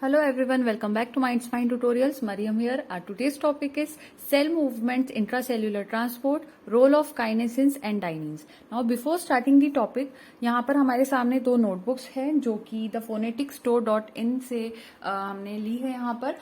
Hello everyone, welcome back to Mind Spine Tutorials. Mariam here. Our today's topic is cell movements, intracellular transport, role of kinesins and dyneins. Now before starting the topic, यहाँ पर हमारे सामने दो notebooks हैं जो कि thephoneticsstore.in से हमने ली है यहाँ पर.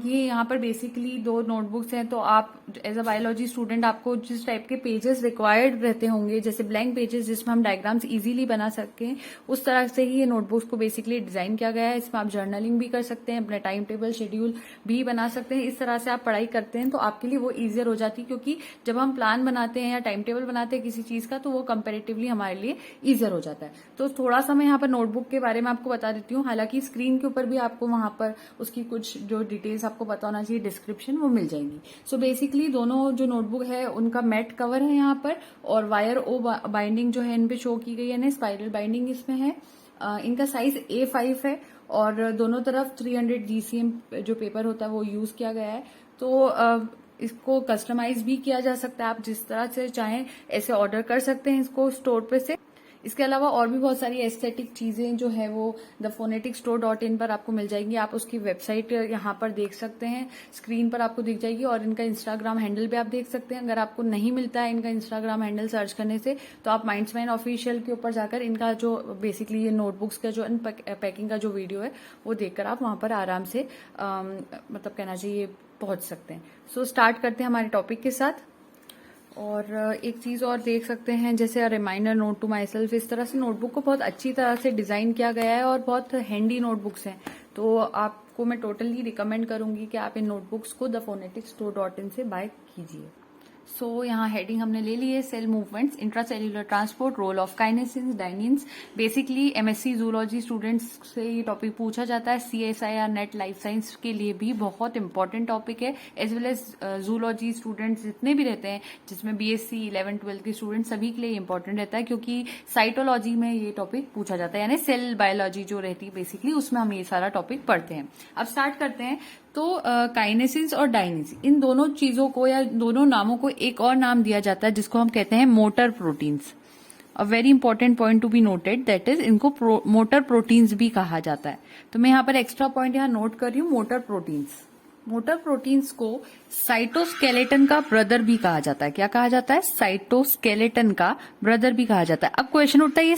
ये यहाँ पर बेसिकली दो नोटबुक्स हैं. तो आप एज अ बायोलॉजी स्टूडेंट आपको जिस टाइप के पेजेस रिक्वायर्ड रहते होंगे, जैसे ब्लैंक पेजेस जिसमें हम डायग्राम्स इजीली बना सकें, उस तरह से ही ये नोटबुक्स को बेसिकली डिजाइन किया गया है. इसमें आप जर्नलिंग भी कर सकते हैं, अपने टाइम टेबल शेड्यूल भी बना सकते हैं. इस तरह से आप पढ़ाई करते हैं तो आपके लिए वो ईजियर हो जाती है, क्योंकि जब हम प्लान बनाते हैं या टाइम टेबल बनाते हैं किसी चीज का तो वो कंपेरेटिवली हमारे लिए ईजियर हो जाता है. तो थोड़ा सा मैं यहाँ पर नोटबुक के बारे में आपको बता देती हूँ. हालांकि स्क्रीन के ऊपर भी आपको वहां पर उसकी कुछ जो डिटेल्स आपको पता होना चाहिए, डिस्क्रिप्शन, वो मिल जाएंगी. सो बेसिकली दोनों जो नोटबुक है उनका मैट कवर है यहाँ पर, और वायर ओ बाइंडिंग जो है इन पे शो की गई है, स्पाइरल बाइंडिंग इसमें है. इनका साइज A5 है और दोनों तरफ 300 GCM जो पेपर होता है वो यूज किया गया है. तो इसको कस्टमाइज भी किया जा सकता है, आप जिस तरह से चाहें ऐसे ऑर्डर कर सकते हैं इसको स्टोर पे से. इसके अलावा और भी बहुत सारी एस्थेटिक चीजें जो है वो thephoneticsstore.in पर आपको मिल जाएंगी. आप उसकी वेबसाइट यहाँ पर देख सकते हैं, स्क्रीन पर आपको दिख जाएगी, और इनका इंस्टाग्राम हैंडल भी आप देख सकते हैं. अगर आपको नहीं मिलता है इनका इंस्टाग्राम हैंडल सर्च करने से, तो आप माइंड स्पाइन ऑफिशियल के ऊपर जाकर इनका जो बेसिकली ये नोटबुक्स का जो पैकिंग का जो वीडियो है वो देखकर आप वहां पर आराम से मतलब कहना चाहिए पहुंच सकते हैं. सो स्टार्ट करते हैं हमारे टॉपिक के साथ. और एक चीज और देख सकते हैं, जैसे reminder note to myself, इस तरह से नोटबुक को बहुत अच्छी तरह से डिजाइन किया गया है और बहुत हैंडी नोटबुक्स हैं. तो आपको मैं टोटली रिकमेंड करूंगी कि आप इन नोटबुक्स को thephoneticsstore.in से बाय कीजिए. यहाँ हेडिंग हमने ले ली है, cell movements, intracellular transport, role of kinesins, dyneins. Basically MSc zoology students से ये टॉपिक पूछा जाता है. CSIR नेट लाइफ साइंस के लिए भी बहुत इंपॉर्टेंट टॉपिक है, as well as zoology students जितने भी रहते हैं, जिसमें BSc 11th 12th के स्टूडेंट, सभी के लिए इंपॉर्टेंट रहता है, क्योंकि साइटोलॉजी में ये टॉपिक पूछा जाता है, यानी सेल बायोलॉजी जो रहती है बेसिकली उसमें हम ये सारा टॉपिक पढ़ते हैं. अब स्टार्ट करते हैं. तो काइनेसिन्स और डाइनिन्स, इन दोनों चीजों को या दोनों नामों को एक और नाम दिया जाता है जिसको हम कहते हैं motor proteins. A very important point to be noted, that is इनको मोटर प्रोटीन्स भी कहा जाता है. तो मैं यहाँ पर एक्स्ट्रा पॉइंट यहाँ नोट कर रही हूँ, मोटर प्रोटीन्स. मोटर प्रोटीन्स को साइटोस्केलेटन का ब्रदर भी कहा जाता है. क्या कहा जाता है? साइटोस्केलेटन का ब्रदर भी कहा जाता है. अब क्वेश्चन उठता है, ये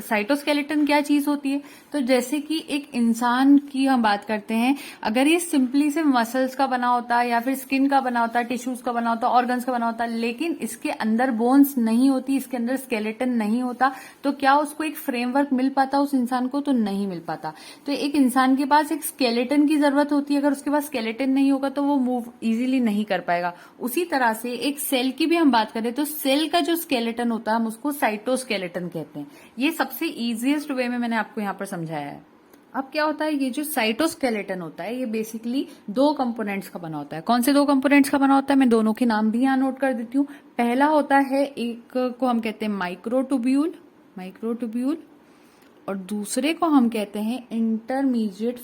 साइटोस्केलेटन क्या चीज होती है? तो जैसे कि एक इंसान की हम बात करते हैं, अगर ये सिंपली से मसल्स का बना होता या फिर स्किन का बना होता, टिश्यूज का बना होता, ऑर्गन्स का बना होता, लेकिन इसके अंदर बोन्स नहीं होती, इसके अंदर स्केलेटन नहीं होता, तो क्या उसको एक फ्रेमवर्क मिल पाता उस इंसान को? तो नहीं मिल पाता. तो एक इंसान के पास एक स्केलेटन की जरूरत होती है. अगर उसके पास स्केलेटन नहीं होगा तो वो मूव इजीली नहीं कर पाएगा. उसी तरह से एक सेल की भी हम बात करें तो सेल का जो स्केलेटन होता है हम उसको साइटोस्केलेटन कहते हैं. ये सबसे इजीएस्ट वे में मैंने आपको यहाँ पर समझाया है. अब क्या होता है, ये जो साइटोस्केलेटन होता है ये बेसिकली दो कंपोनेंट्स का बना होता है. कौन से दो कंपोनेंट्स का बना होता है? मैं दोनों के नाम भी यहाँ नोट कर देती हूँ. पहला होता है, एक को हम कहते हैं माइक्रोट्यूब्यूल, और दूसरे को हम कहते हैं इंटरमीडिएट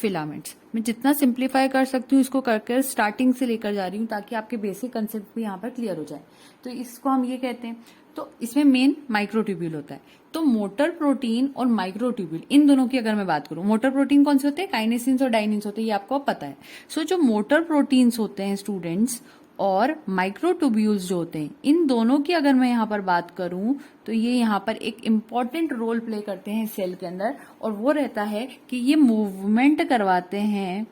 फिलामेंट्स. मैं जितना सिंप्लीफाई कर सकती हूँ इसको करके स्टार्टिंग से लेकर जा रही हूँ ताकि आपके बेसिक कंसेप्ट भी यहाँ पर क्लियर हो जाए. तो इसको हम ये कहते हैं. तो इसमें मेन माइक्रोट्यूब्यूल होता है. तो मोटर प्रोटीन और माइक्रोट्यूब्यूल, इन दोनों की अगर मैं बात करूं, मोटर प्रोटीन कौन से होते हैं? काइनेसिन्स और डाइनिन्स होते हैं, ये आपको पता है. जो मोटर प्रोटीन्स होते हैं स्टूडेंट्स और माइक्रोट्यूब्यूल्स जो होते हैं, इन दोनों की अगर मैं यहाँ पर बात करूं तो ये यहाँ पर एक इम्पॉर्टेंट रोल प्ले करते हैं सेल के अंदर, और वो रहता है कि ये मूवमेंट करवाते हैं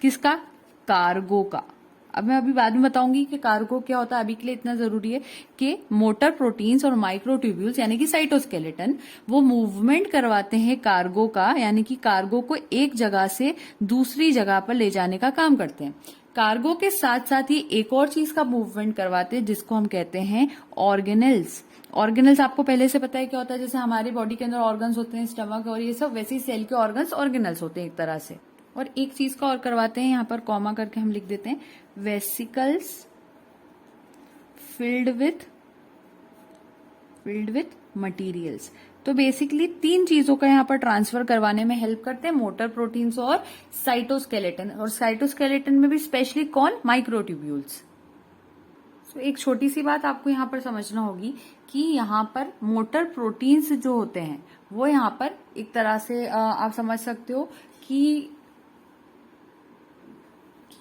किसका? कार्गो का. अब मैं अभी बाद में बताऊंगी कि कार्गो क्या होता है. अभी के लिए इतना जरूरी है कि मोटर प्रोटीन्स और माइक्रोट्यूब्यूल्स यानी कि साइटोस्केलेटन वो मूवमेंट करवाते हैं कार्गो का, यानी कि कार्गो को एक जगह से दूसरी जगह पर ले जाने का काम करते हैं. कार्गो के साथ साथ ही एक और चीज का मूवमेंट करवाते हैं जिसको हम कहते हैं ऑर्गेनल्स. आपको पहले से पता है क्या होता है? जैसे हमारी बॉडी के अंदर ऑर्गन्स होते हैं, स्टमक और ये सब, वैसे ही सेल के ऑर्गेनल्स होते हैं एक तरह से. और एक चीज का और करवाते हैं, यहाँ पर कॉमा करके हम लिख देते हैं, वेसिकल्स फिल्ड विथ मटीरियल्स. तो बेसिकली तीन चीजों का यहाँ पर ट्रांसफर करवाने में हेल्प करते हैं मोटर प्रोटीन्स और साइटोस्केलेटन. और साइटोस्केलेटन में भी स्पेशली कौन? माइक्रोट्यूब्यूल्स. तो एक छोटी सी बात आपको यहाँ पर समझना होगी कि यहाँ पर मोटर प्रोटीन्स जो होते हैं वो यहाँ पर एक तरह से आप समझ सकते हो कि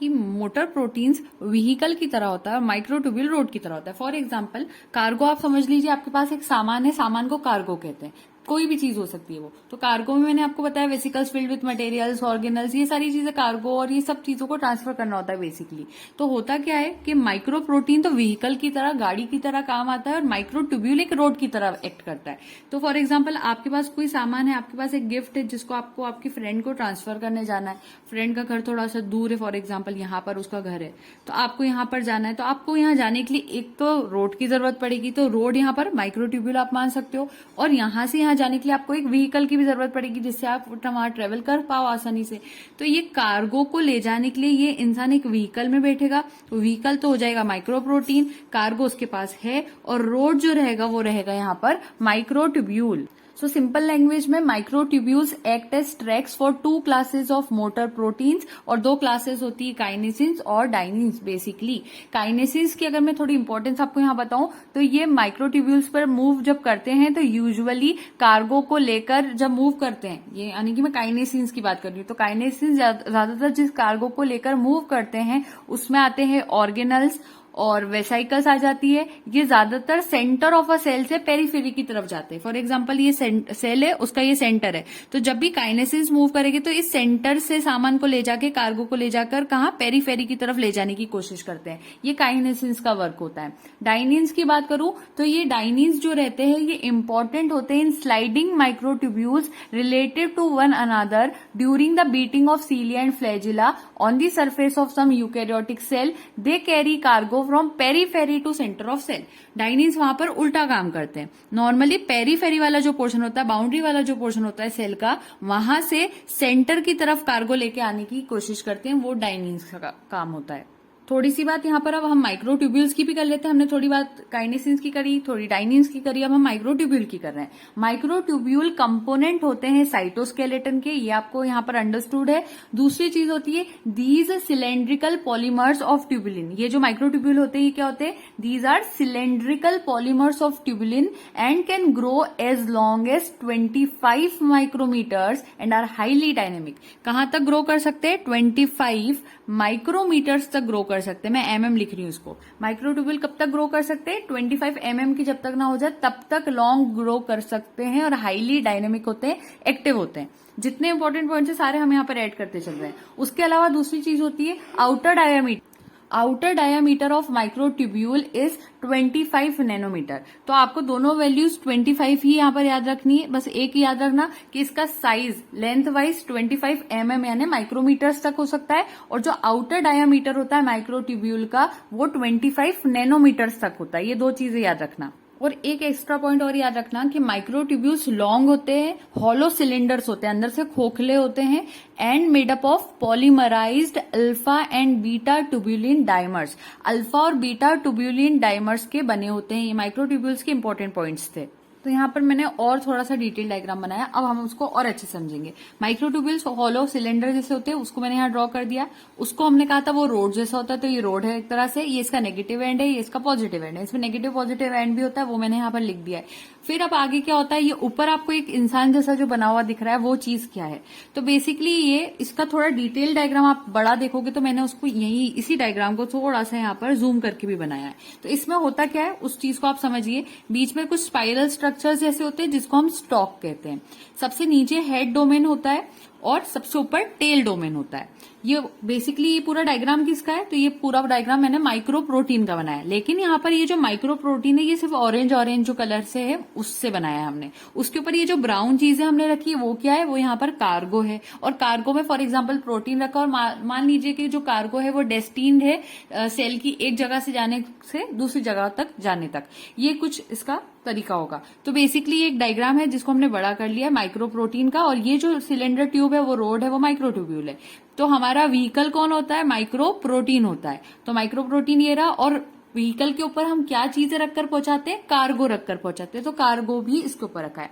मोटर प्रोटीन्स व्हीकल की तरह होता है और माइक्रोट्यूब्यूल रोड की तरह होता है। फॉर एग्जाम्पल कार्गो आप समझ लीजिए, आपके पास एक सामान है, सामान को कार्गो कहते हैं, कोई भी चीज हो सकती है वो। तो कार्गो में मैंने आपको बताया vesicles filled with materials, organelles, ये सारी चीजें कार्गो, और ये सब चीजों को ट्रांसफर करना होता है बेसिकली। तो होता क्या है कि माइक्रो प्रोटीन तो व्हीकल की तरह, गाड़ी की तरह काम आता है और माइक्रो ट्यूब्यूल एक रोड की तरह एक्ट करता है। तो फॉर एग्जाम्पल आपके पास कोई सामान है, आपके पास एक गिफ्ट है जिसको आपको आपकी फ्रेंड को ट्रांसफर करने जाना है। फ्रेंड का घर थोड़ा सा दूर है, फॉर एग्जाम्पल यहाँ पर उसका घर है, तो आपको यहाँ पर जाना है। तो आपको यहाँ जाने के लिए एक तो रोड की जरूरत पड़ेगी, तो रोड यहाँ पर माइक्रो ट्यूब्यूल आप मान सकते हो, और यहाँ से यहाँ जाने के लिए आपको एक व्हीकल की भी जरूरत पड़ेगी जिससे आप वहां ट्रेवल कर पाओ आसानी से। तो ये कार्गो को ले जाने के लिए ये इंसान एक व्हीकल में बैठेगा, तो व्हीकल तो हो जाएगा माइक्रो प्रोटीन, कार्गो उसके पास है, और रोड जो रहेगा वो रहेगा यहाँ पर micro tubule. So simple language में microtubules act as tracks for 2 classes of motor proteins, और 2 क्लासेस होती है काइनेसिन्स और डाइनिन्स। बेसिकली काइनेसिन्स की अगर मैं थोड़ी इंपॉर्टेंस आपको यहाँ बताऊं तो ये माइक्रोट्यूब्यूल्स पर मूव जब करते हैं तो यूजुअली कार्गो को लेकर जब मूव करते हैं, ये यानी कि मैं काइनेसिन्स की बात कर रही हूँ, तो काइनेसिन्स ज्यादातर जिस कार्गो को लेकर मूव करते हैं उसमें आते हैं ऑर्गेनल्स और वेसाइकल्स आ जाती है। ये ज्यादातर सेंटर ऑफ अ सेल से पेरीफेरी की तरफ जाते हैं। फॉर एग्जांपल ये सेल है, उसका ये सेंटर है, तो जब भी काइनेसिस मूव करेगी तो इस सेंटर से सामान को ले जाके, कार्गो को ले जाकर कहाँ, पेरीफेरी की तरफ ले जाने की कोशिश करते हैं। ये काइनेसिस का वर्क होता है। डाइनिन्स की बात करूं तो ये डाइनिन्स जो रहते हैं ये इंपॉर्टेंट होते हैं in sliding microtubules related to one another during the beating of cilia and flagella on the surface of some eukaryotic cell. They carry cargo from periphery to center of cell. Dyneins वहां पर उल्टा काम करते हैं। Normally periphery वाला जो portion होता है, बाउंड्री वाला जो पोर्शन होता है सेल का, वहां से सेंटर की तरफ कार्गो लेके आने की कोशिश करते हैं, वो डाइनिन्स का काम होता है। थोड़ी सी बात यहाँ पर अब हम माइक्रोट्यूब्यूल्स की भी कर लेते हैं। हमने थोड़ी बात काइनेसिन्स की करी, थोड़ी डाइनिन्स की करी, अब हम माइक्रोट्यूब्यूल की कर रहे हैं। माइक्रोट्यूब्यूल कंपोनेंट होते हैं साइटोस्केलेटन के, ये आपको यहाँ पर अंडरस्टूड है। दूसरी चीज होती है these cylindrical polymers of tubulin. ये जो माइक्रोट्यूब्यूल होते हैं ये क्या होते हैं, these are cylindrical polymers of tubulin and can grow as long as 25 micrometres and are highly dynamic. कहां तक ग्रो कर सकते हैं, 25 माइक्रोमीटर्स तक ग्रो कर सकते हैं। मैं एमएम लिख रही हूं इसको। माइक्रोट्यूब्यूल कब तक ग्रो कर सकते हैं, 25 एमएम की जब तक ना हो जाए तब तक लॉन्ग ग्रो कर सकते हैं, और हाईली डायनेमिक होते हैं, एक्टिव होते हैं। जितने इंपॉर्टेंट पॉइंट्स है सारे हम यहाँ पर ऐड करते चल रहे हैं। उसके अलावा दूसरी चीज होती है outer diameter. Outer diameter of microtubule is 25 nanometre. तो आपको दोनों वैल्यूज 25 ही यहाँ पर याद रखनी है। बस एक याद रखना कि इसका साइज लेंथ वाइज 25 mm यानी माइक्रोमीटर्स तक हो सकता है, और जो आउटर डायमीटर होता है माइक्रोट्यूब्यूल का वो 25 नैनोमीटर्स तक होता है। ये 2 चीजें याद रखना। और एक एक्स्ट्रा पॉइंट और याद रखना कि माइक्रोट्यूब्यूल्स लॉन्ग होते हैं, हॉलो सिलेंडर्स होते हैं, अंदर से खोखले होते हैं, and made up of polymerized alpha and beta tubulin dimers. Alpha और बीटा ट्यूब्यूलिन डाइमर्स के बने होते हैं। ये माइक्रोट्यूब्यूल्स के इंपॉर्टेंट पॉइंट्स थे। तो यहाँ पर मैंने और थोड़ा सा डिटेल डायग्राम बनाया, अब हम उसको और अच्छे समझेंगे। माइक्रोट्यूब्यूल्स हॉलो सिलेंडर जैसे होते हैं, उसको मैंने यहाँ ड्रॉ कर दिया। उसको हमने कहा था वो रोड जैसा होता है, तो ये रोड है एक तरह से। ये इसका नेगेटिव एंड है, ये इसका पॉजिटिव एंड है। इसमें नेगेटिव पॉजिटिव एंड भी होता है, वो मैंने यहाँ पर लिख दिया है। फिर अब आगे क्या होता है, ये ऊपर आपको एक इंसान जैसा जो बना हुआ दिख रहा है वो चीज क्या है। तो बेसिकली ये इसका थोड़ा डिटेल डायग्राम आप बड़ा देखोगे तो मैंने उसको यही इसी डायग्राम को थोड़ा सा यहाँ पर जूम करके भी बनाया है। तो इसमें होता क्या है उस चीज को आप समझिए। बीच में कुछ स्पाइरल स्ट्रक्चर्स जैसे होते हैं जिसको हम स्टॉक कहते हैं। सबसे नीचे हेड डोमेन होता है और सबसे ऊपर टेल डोमेन होता है। ये बेसिकली ये पूरा डायग्राम किसका है, तो ये पूरा डायग्राम मैंने माइक्रो प्रोटीन का बनाया है। लेकिन यहाँ पर ये जो माइक्रो प्रोटीन है ये सिर्फ ऑरेंज ऑरेंज जो कलर से है उससे बनाया है हमने। उसके ऊपर ये जो ब्राउन चीजें हमने रखी है वो क्या है, वो यहाँ पर कार्गो है। और कार्गो में फॉर एग्जाम्पल प्रोटीन रखा, और मान लीजिए कि जो कार्गो है वो डेस्टिन्ड है सेल की एक जगह से जाने से दूसरी जगह तक जाने तक। ये कुछ इसका तरीका होगा। तो बेसिकली एक डायग्राम है जिसको हमने बड़ा कर लिया माइक्रो प्रोटीन का, और ये जो सिलेंडर ट्यूब है वो रोड है, वो माइक्रोट्यूब्यूल है। तो हमारा व्हीकल कौन होता है, माइक्रो प्रोटीन होता है। तो माइक्रो प्रोटीन ये रहा, और व्हीकल के ऊपर हम क्या चीजें रखकर पहुंचाते हैं, कार्गो रखकर पहुंचाते हैं। तो कार्गो भी इसके ऊपर रखा है।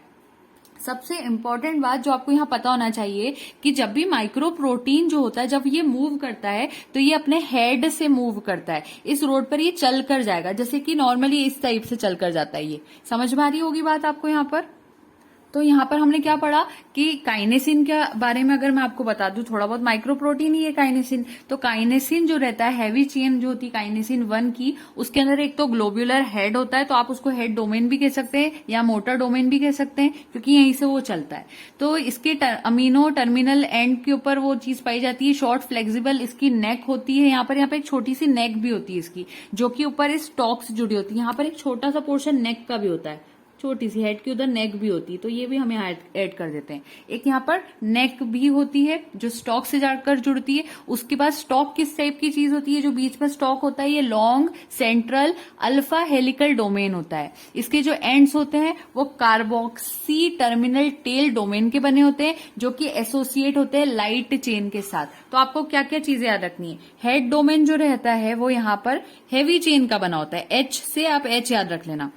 सबसे इंपॉर्टेंट बात जो आपको यहाँ पता होना चाहिए कि जब भी माइक्रो प्रोटीन जो होता है जब ये मूव करता है तो ये अपने हेड से मूव करता है। इस रोड पर ये चल कर जाएगा, जैसे कि नॉर्मली इस टाइप से चल कर जाता है। ये समझ में आ रही होगी बात आपको यहाँ पर। तो यहाँ पर हमने क्या पढ़ा कि काइनेसिन के बारे में अगर मैं आपको बता दूं थोड़ा बहुत, माइक्रो प्रोटीन ही है काइनेसिन। तो काइनेसिन जो रहता है, हैवी चेन जो होती है काइनेसिन 1 की, उसके अंदर एक तो ग्लोब्यूलर हेड होता है, तो आप उसको हेड डोमेन भी कह सकते हैं या मोटर डोमेन भी कह सकते हैं, क्योंकि यहीं से वो चलता है। तो इसके अमीनो टर्मिनल एंड के ऊपर वो चीज पाई जाती है, शॉर्ट फ्लेक्सिबल इसकी नेक होती है। यहाँ पर एक छोटी सी नेक भी होती है इसकी, जो कि ऊपर इस स्टॉक्स जुड़ी होती है। यहाँ पर एक छोटा सा पोर्शन नेक का भी होता है, छोटी सी हेड की उधर नेक भी होती है, तो ये भी हम यहाँ ऐड कर देते हैं। एक यहाँ पर नेक भी होती है जो स्टॉक से जाकर जुड़ती है। उसके बाद स्टॉक किस टाइप की चीज होती है, जो बीच में स्टॉक होता है ये long central alpha helical domain होता है। इसके जो एंड्स होते हैं वो कार्बोक्सी टर्मिनल टेल डोमेन के बने होते हैं, जो कि एसोसिएट होते हैं लाइट चेन के साथ। तो आपको क्या क्या चीजें याद रखनी है, हेड डोमेन जो रहता है वो यहाँ पर हैवी चेन का बना होता है, एच से आप एच याद रख लेना,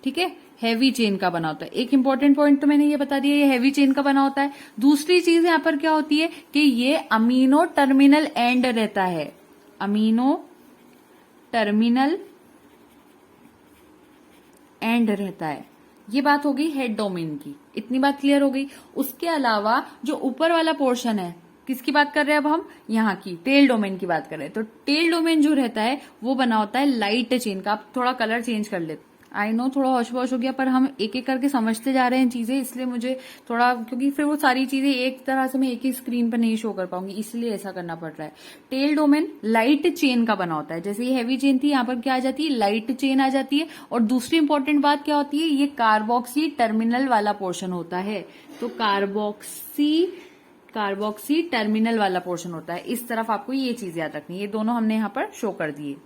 ठीक है, हैवी चेन का बना होता है। एक इंपॉर्टेंट पॉइंट तो मैंने ये बता दिया, ये हैवी चेन का बना होता है। दूसरी चीज यहाँ पर क्या होती है कि ये अमीनो टर्मिनल एंड रहता है, अमीनो टर्मिनल एंड रहता है। ये बात हो गई हेड डोमेन की, इतनी बात क्लियर हो गई। उसके अलावा जो ऊपर वाला पोर्शन है, किसकी बात कर रहे हैं अब हम, यहाँ की टेल डोमेन की बात कर रहे हैं। तो टेल डोमेन जो रहता है वो बना होता है लाइट चेन का। आप थोड़ा कलर चेंज कर लेते, आई नो थोड़ा होश वॉश हो गया, पर हम एक एक करके समझते जा रहे हैं चीजें, इसलिए मुझे थोड़ा, क्योंकि फिर वो सारी चीजें एक तरह से मैं एक ही स्क्रीन पर नहीं शो कर पाऊंगी, इसलिए ऐसा करना पड़ रहा है। टेल डोमेन लाइट चेन का बना होता है, जैसे ये हैवी चेन थी, यहाँ पर क्या आ जाती है, लाइट चेन आ जाती है। और दूसरी इंपॉर्टेंट बात क्या होती है, ये कार्बोक्सी टर्मिनल वाला पोर्शन होता है। तो कार्बोक्सी टर्मिनल वाला पोर्शन होता है। इस तरफ आपको ये चीज याद रखनी है, ये दोनों हमने यहाँ पर शो कर दिए।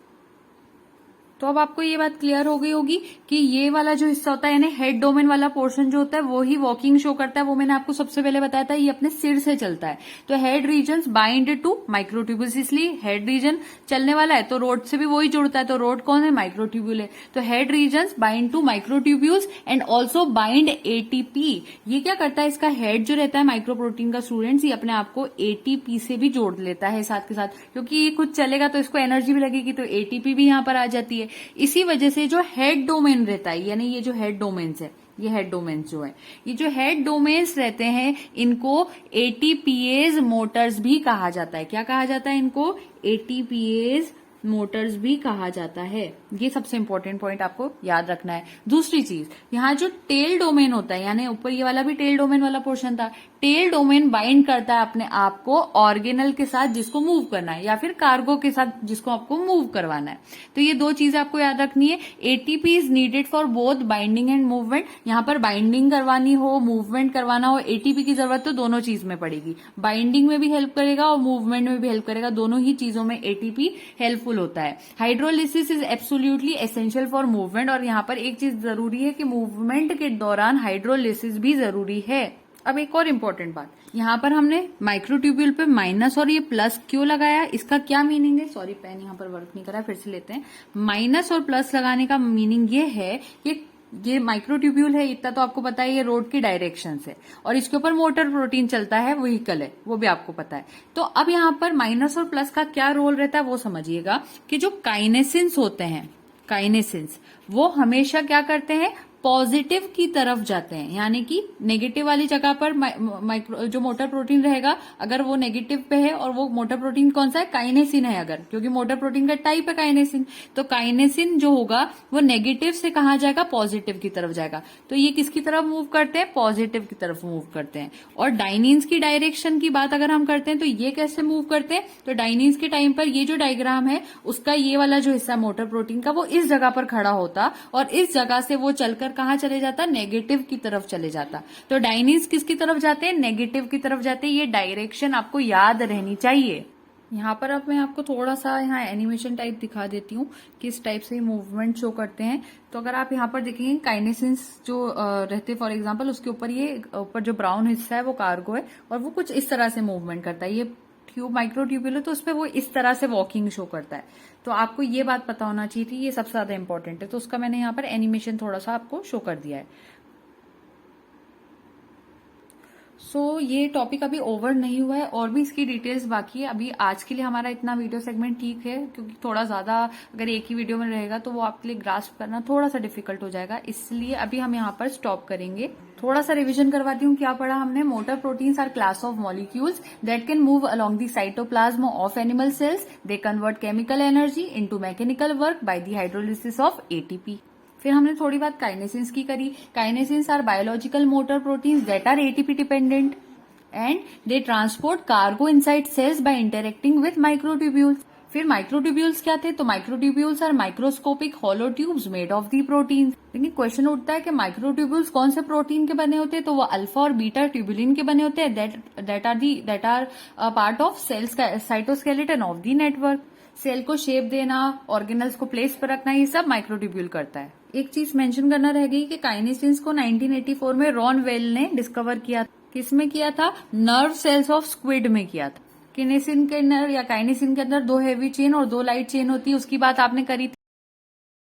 तो अब आपको ये बात क्लियर हो गई होगी कि ये वाला जो हिस्सा होता है यानी हेड डोमेन वाला पोर्शन जो होता है वो ही वॉकिंग शो करता है। वो मैंने आपको सबसे पहले बताया था, ये अपने सिर से चलता है। तो head region bind to microtubules, इसलिए हेड रीजन चलने वाला है तो रोड से भी वही जुड़ता है। तो रोड कौन है, माइक्रोट्यूब्यूल है। तो head region bind to microtubules and also bind ATP. ये क्या करता है, इसका हेड जो रहता है माइक्रोप्रोटीन का, स्टूडेंट्स, ये अपने आप को एटीपी से भी जोड़ लेता है साथ के साथ, क्योंकि ये खुद चलेगा तो इसको एनर्जी भी लगेगी, तो एटीपी भी यहाँ पर आ जाती है। इसी वजह से जो हेड डोमेन रहता है, यानी ये जो हेड डोमेन्स है, ये हेड डोमेन्स जो है, ये जो हेड डोमेन्स रहते हैं इनको एटीपीएज मोटर्स भी कहा जाता है। क्या कहा जाता है इनको, एटीपीएज मोटर्स भी कहा जाता है। ये सबसे इंपॉर्टेंट पॉइंट आपको याद रखना है। दूसरी चीज, यहाँ जो टेल डोमेन होता है, यानी ऊपर ये वाला भी टेल डोमेन वाला पोर्शन था, टेल डोमेन बाइंड करता है अपने आप को ऑर्गेनल के साथ जिसको मूव करना है, या फिर कार्गो के साथ जिसको आपको मूव करवाना है। तो ये दो चीजें आपको याद रखनी है। ATP is needed for both binding and movement. यहाँ पर बाइंडिंग करवानी हो, मूवमेंट करवाना हो, एटीपी की जरूरत तो दोनों चीज में पड़ेगी। बाइंडिंग में भी हेल्प करेगा और मूवमेंट में भी हेल्प करेगा, दोनों ही चीजों में एटीपी हेल्पफुल होता है। Hydrolysis is absolutely essential for movement, और यहाँ पर एक चीज जरूरी है कि मूवमेंट के दौरान हाइड्रोलिसिस भी जरूरी है। अब एक और इम्पोर्टेंट बात, यहाँ पर हमने माइक्रोट्यूब्यूल पे माइनस और ये प्लस क्यों लगाया, इसका क्या मीनिंग है। सॉरी, पेन यहाँ पर वर्क नहीं कर रहा, फिर से लेते हैं। माइनस और प्लस लगाने का मीनिंग ये है कि ये माइक्रोट्यूब्यूल है, इतना तो आपको पता है, ये रोड की डायरेक्शन से, और इसके ऊपर मोटर प्रोटीन चलता है, व्हीकल है, वो भी आपको पता है। तो अब यहाँ पर माइनस और प्लस का क्या रोल रहता है वो समझिएगा कि जो काइनेसिन्स होते हैं, काइनेसिन्स वो हमेशा क्या करते हैं, पॉजिटिव की तरफ जाते हैं, यानी कि नेगेटिव वाली जगह पर जो मोटर प्रोटीन रहेगा, अगर वो नेगेटिव पे है, और वो मोटर प्रोटीन कौन सा है, काइनेसिन है, अगर, क्योंकि मोटर प्रोटीन का टाइप है काइनेसिन, तो काइनेसिन जो होगा वो नेगेटिव से कहाँ जाएगा, पॉजिटिव की तरफ जाएगा। तो ये किसकी तरफ मूव करते हैं, पॉजिटिव की तरफ मूव करते हैं। और डाइनिन्स की डायरेक्शन की बात अगर हम करते हैं तो ये कैसे मूव करते हैं, तो डाइनिन्स के टाइम पर ये जो डायग्राम है उसका ये वाला जो हिस्सा मोटर प्रोटीन का, वो इस जगह पर खड़ा होता, और इस जगह से वो चलकर कहां चले जाता, नेगेटिव की तरफ चले जाता। तो डाइनिन्स किसकी तरफ जाते हैं, नेगेटिव की तरफ जाते हैं। ये डायरेक्शन आपको याद रहनी चाहिए। यहाँ पर अब मैं आपको थोड़ा सा यहाँ एनिमेशन टाइप दिखा देती हूँ किस टाइप से मूवमेंट शो करते हैं। तो अगर आप यहाँ पर देखेंगे काइनेसिन्स जो रहते हैं, फॉर एग्जांपल, उसके ऊपर ये ऊपर जो ब्राउन हिस्सा है वो कार्गो है, और वो कुछ इस तरह से मूवमेंट करता है। ये ट्यूब माइक्रोट्यूब्यूल है, तो उस पर वो इस तरह से वॉकिंग शो करता है। तो आपको ये बात पता होना चाहिए थी, ये सबसे ज्यादा इंपॉर्टेंट है। तो उसका मैंने यहाँ पर एनिमेशन थोड़ा सा आपको शो कर दिया है। ये टॉपिक अभी ओवर नहीं हुआ है और भी इसकी डिटेल्स बाकी है। अभी आज के लिए हमारा इतना वीडियो सेगमेंट ठीक है, क्योंकि थोड़ा ज्यादा अगर एक ही वीडियो में रहेगा तो वो आपके लिए ग्रास्प करना थोड़ा सा डिफिकल्ट हो जाएगा, इसलिए अभी हम यहाँ पर स्टॉप करेंगे। थोड़ा सा रिवीजन करवाती हूँ, क्या पढ़ा हमने। Motor proteins are class of molecules that can move along the cytoplasm of animal cells. They convert chemical energy into mechanical work by the hydrolysis of ATP. फिर हमने थोड़ी बात काइनेसिन्स की करी। Kinesins are biological motor proteins that are ATP dependent and they transport cargo inside cells by interacting with microtubules. फिर microtubules क्या थे, तो microtubules are microscopic hollow tubes made of the protein. लेकिन क्वेश्चन उठता है कि माइक्रोट्यूब्यूल्स कौन से प्रोटीन के बने होते हैं, तो वो अल्फा और बीटा ट्यूबुलिन के बने होते हैं that are part of cells cytoskeleton of the network. Cell को शेप देना, ऑर्गेनल्स को प्लेस पर रखना, ये सब माइक्रोट्यूब्यूल करता है। एक चीज मेंशन करना रह गई कि काइनेसिन्स को 1984 में रॉन वेल ने डिस्कवर किया। किसमें किया था, नर्व सेल्स ऑफ स्क्विड में किया था। किनेसिन के अंदर या काइनेसिन के अंदर 2 हेवी चेन और 2 लाइट चेन होती है, उसकी बात आपने करी थी।